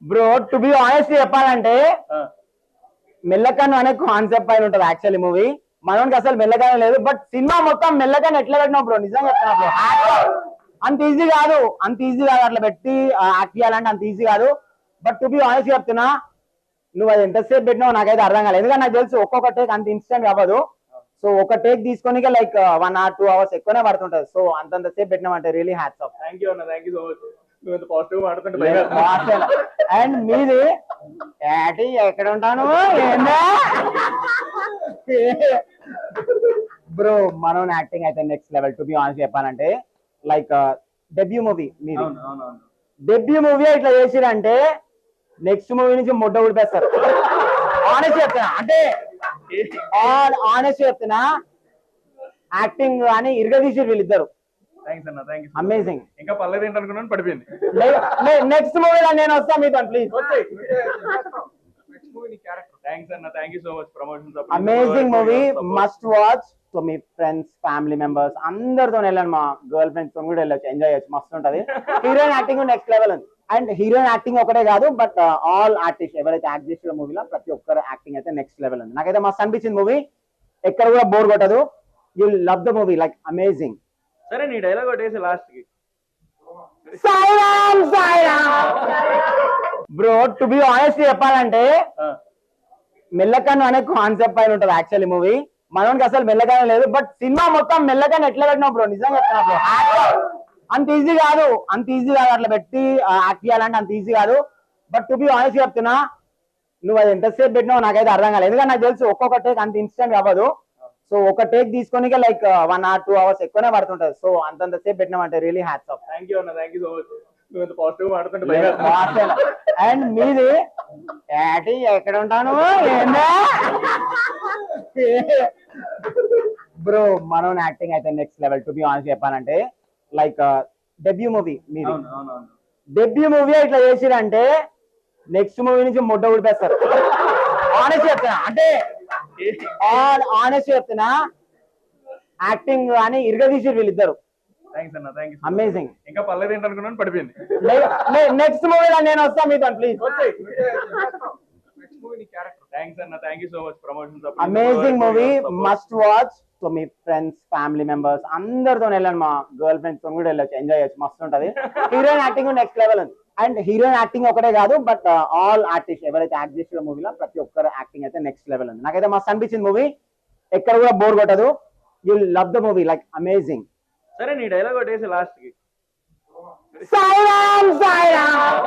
Bro to be honest చెప్పాలంటే మెల్లకన్ను అనే concept పైన ఉంటుంది యాక్చువల్లీ మూవీ. మనకి అసలు మెల్లకన్ను లేదు, బట్ సినిమా మొత్తం మెల్లకన్ను ఎట్లా పెట్టినావు బ్రో, నిజంగా చెప్తున్నా బ్రో. అంత ఈజీ కాదు, అంత ఈజీ కాదు అట్లా పెట్టి యాక్ట్ చేయాలంటే అంత ఈజీ కాదు. బట్ టు బి ఆనెస్ట్ చెప్తున్నా, నువ్వు అది ఎంతసేపు పెట్టినావు నాకైతే అర్థం కాలేదు. ఎందుకంటే నాకు తెలుసు ఒక్కొక్క టేక్ అంత ఇన్స్టెంట్ అవ్వదు. సో ఒక టేక్ తీసుకోనికే లైక్ 1 or 2 hours ఎక్కువనే పడుతుంటది. సో అంతంత సేపు పెట్టినామంటే really hats off. Thank you అన్న, థ్యాంక్ యూ సో మచ్. నువ్వు ఎంత పాజిటివ్ మాట్లాడుతుంటే అండ్ మీది ఏటి ఎక్కడ ఉంటాను బ్రో. మనం యాక్టింగ్ అయితే next level. To be honest చెప్పాలంటే లైక్ డెబ్యూ మూవీ మీది. డెబ్యూ మూవీ ఇట్లా చేసిరంటే నెక్స్ట్ మూవీ నుంచి ముడ్డ ఊడిపేస్తారు. ఆనెస్ట్ చెప్తున్నా, అంటే ఆనెస్ట్ చెప్తున్నా, యాక్టింగ్ అని ఇరగదీసి వీళ్ళిద్దరు. థ్యాంక్స్ అన్న, థ్యాంక్ యూ. అమేజింగ్. ఇంకా పర్లేదు ఏంటనుకున్నాను, పడిపోయింది. నెక్స్ట్ మూవీలో నేను వస్తాను మీతో ప్లీజ్. థ్యాంక్స్ అన్న, thank you so much. Promotions amazing movie, must watch. So me friends, family members అందరితో వెళ్ళండి, మా గర్ల్ ఫ్రెండ్స్ తో కూడా వెళ్ళొచ్చు, ఎంజాయ్ చేయొచ్చు, మస్తు ఉంటది. హీరోయిన్ యాక్టింగ్ నెక్స్ట్ లెవెల్ ఉంది. అండ్ హీరోయిన్ యాక్టింగ్ ఒకటే కాదు, బట్ ఆల్ ఆర్టిస్ట్ ఎవరైతే యాక్ట్ చేసిన మూవీలో ప్రతి ఒక్కరు యాక్టింగ్ అయితే నెక్స్ట్ లెవెల్ ఉంది. నాకైతే మస్తు అనిపించింది మూవీ, ఎక్కడ కూడా బోర్ కొట్టదు. You love the movie, like amazing. సరే నీ డైలాగ్ ఒకటేసి లాస్ట్ కి. Sairam Sairam. Bro to be honest చెప్పాలంటే మెల్లకన్ను అనే కాన్సెప్ట్ పైన ఉంటుంది యాక్చువల్లీ మూవీ. మనకి అసలు మెల్లకన్ను లేదు, బట్ సినిమా మొత్తం మెల్లకన్ను ఎట్లా పెట్టినావు బ్రో, నిజంగా చెప్తున్నా బ్రో. అంత ఈజీ కాదు, అంత ఈజీ కాదు అట్లా పెట్టి యాక్ట్ చేయాలంటే అంత ఈజీ కాదు. బట్ టు బి ఆనెస్ట్ చెప్తున్నా, నువ్వు అది ఎంతసేపు పెట్టినావు నాకైతే అర్థం కాలేదు. ఎందుకంటే నాకు తెలుసు ఒక్కొక్క టేక్ అంత ఇన్స్టెంట్ అవ్వదు. సో ఒక టేక్ తీసుకోనికే లైక్ 1 or 2 hours ఎక్కువనే పడుతుంటది. సో అంతంత సేపు పెట్టినామంటే really hats off. Thank you అన్న, థ్యాంక్ యూ సో మచ్. నువ్వు ఎంత పాజిటివ్ మాట్లాడుతుంటే అండ్ మీది ఏటి ఎక్కడ ఉంటాను బ్రో. మనం యాక్టింగ్ అయితే next level. To be honest చెప్పాలంటే లైక్ డెబ్యూ మూవీ మీది. డెబ్యూ మూవీ ఇట్లా చేసిరంటే నెక్స్ట్ మూవీ నుంచి ముడ్డ ఊడిపేస్తారు. ఆనెస్ట్ చెప్తున్నా, అంటే ఆనెస్ట్ చెప్తున్నా, యాక్టింగ్ అని ఇరగదీసి వీళ్ళిద్దరు. థ్యాంక్స్ అన్న, థ్యాంక్ యూ. అమేజింగ్. ఇంకా పర్లేదు ఏంటనుకున్నాను, పడిపోయింది. నెక్స్ట్ మూవీలో నేను వస్తాను మీతో ప్లీజ్. థ్యాంక్స్ అన్న, thank you so much. Promotions amazing movie, must watch. So me friends, family members అందరితో వెళ్ళండి, మా గర్ల్ ఫ్రెండ్స్ తో కూడా వెళ్ళొచ్చు, ఎంజాయ్ చేయొచ్చు, మస్తు ఉంటది. హీరోయిన్ యాక్టింగ్ నెక్స్ట్ లెవెల్ ఉంది. అండ్ హీరోయిన్ యాక్టింగ్ ఒకటే కాదు, బట్ ఆల్ ఆర్టిస్ట్ ఎవరైతే యాక్ట్ చేసిన మూవీలో ప్రతి ఒక్కరు యాక్టింగ్ అయితే నెక్స్ట్ లెవెల్ ఉంది. నాకైతే మస్తు అనిపించింది మూవీ, ఎక్కడ కూడా బోర్ కొట్టదు. You love the movie, like amazing. సరే నీ డైలాగ్ ఒకటేసి లాస్ట్ కి. సాయిరామ్ సాయిరామ్.